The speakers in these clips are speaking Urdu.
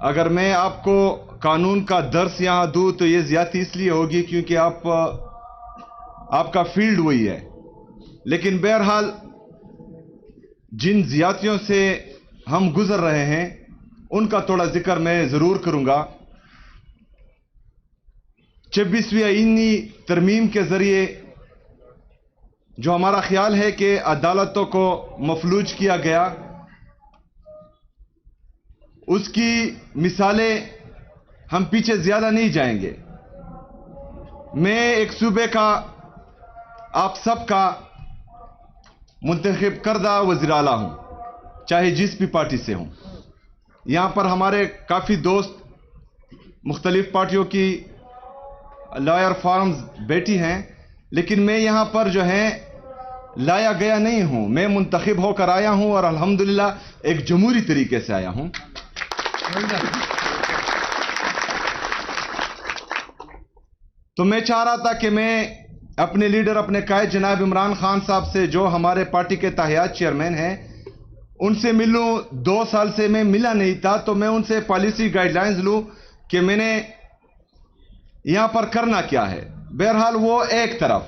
اگر میں آپ کو قانون کا درس یہاں دوں تو یہ زیادتی اس لیے ہوگی کیونکہ آپ کا فیلڈ وہی ہے. لیکن بہرحال جن زیادتیوں سے ہم گزر رہے ہیں ان کا تھوڑا ذکر میں ضرور کروں گا. 26ویں آئینی ترمیم کے ذریعے جو ہمارا خیال ہے کہ عدالتوں کو مفلوج کیا گیا، اس کی مثالیں ہم پیچھے زیادہ نہیں جائیں گے. میں ایک صوبے کا، آپ سب کا منتخب کردہ وزیر اعلیٰ ہوں، چاہے جس بھی پارٹی سے ہوں. یہاں پر ہمارے کافی دوست مختلف پارٹیوں کی لائر فارمز بیٹھی ہیں، لیکن میں یہاں پر جو ہے لایا گیا نہیں ہوں. میں منتخب ہو کر آیا ہوں اور الحمدللہ ایک جمہوری طریقے سے آیا ہوں. تو میں چاہ رہا تھا کہ میں اپنے لیڈر، اپنے قائد جناب عمران خان صاحب سے، جو ہمارے پارٹی کے تاحیات چیئرمین ہیں، ان سے ملوں. 2 سال سے میں ملا نہیں تھا، تو میں ان سے پالیسی گائیڈ لائنز لوں کہ میں نے یہاں پر کرنا کیا ہے. بہرحال وہ ایک طرف،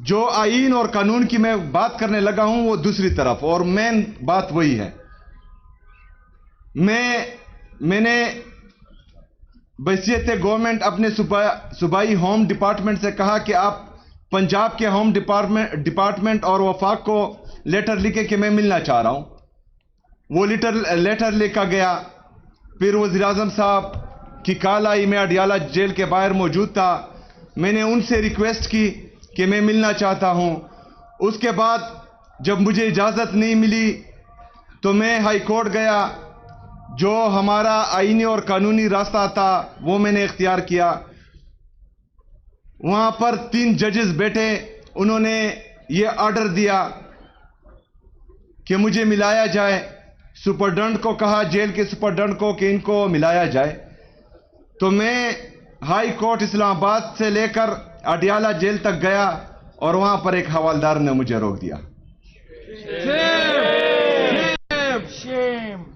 جو آئین اور قانون کی میں بات کرنے لگا ہوں وہ دوسری طرف، اور مین بات وہی ہے. میں نے بحیثیت گورنمنٹ اپنے صوبائی ہوم ڈپارٹمنٹ سے کہا کہ آپ پنجاب کے ہوم ڈپارٹمنٹ اور وفاق کو لیٹر لکھے کہ میں ملنا چاہ رہا ہوں. وہ لیٹر لکھا گیا. پھر وزیر اعظم صاحب کی کال آئی، میں اڈیالہ جیل کے باہر موجود تھا. میں نے ان سے ریکویسٹ کی کہ میں ملنا چاہتا ہوں. اس کے بعد جب مجھے اجازت نہیں ملی تو میں ہائی کورٹ گیا. جو ہمارا آئینی اور قانونی راستہ تھا وہ میں نے اختیار کیا. وہاں پر 3 ججز بیٹھے، انہوں نے یہ آرڈر دیا کہ مجھے ملایا جائے. سپرڈنٹ کو کہا، جیل کے سپرڈنٹ کو، کہ ان کو ملایا جائے. تو میں ہائی کورٹ اسلام آباد سے لے کر اڈیالہ جیل تک گیا اور وہاں پر ایک حوالدار نے مجھے روک دیا.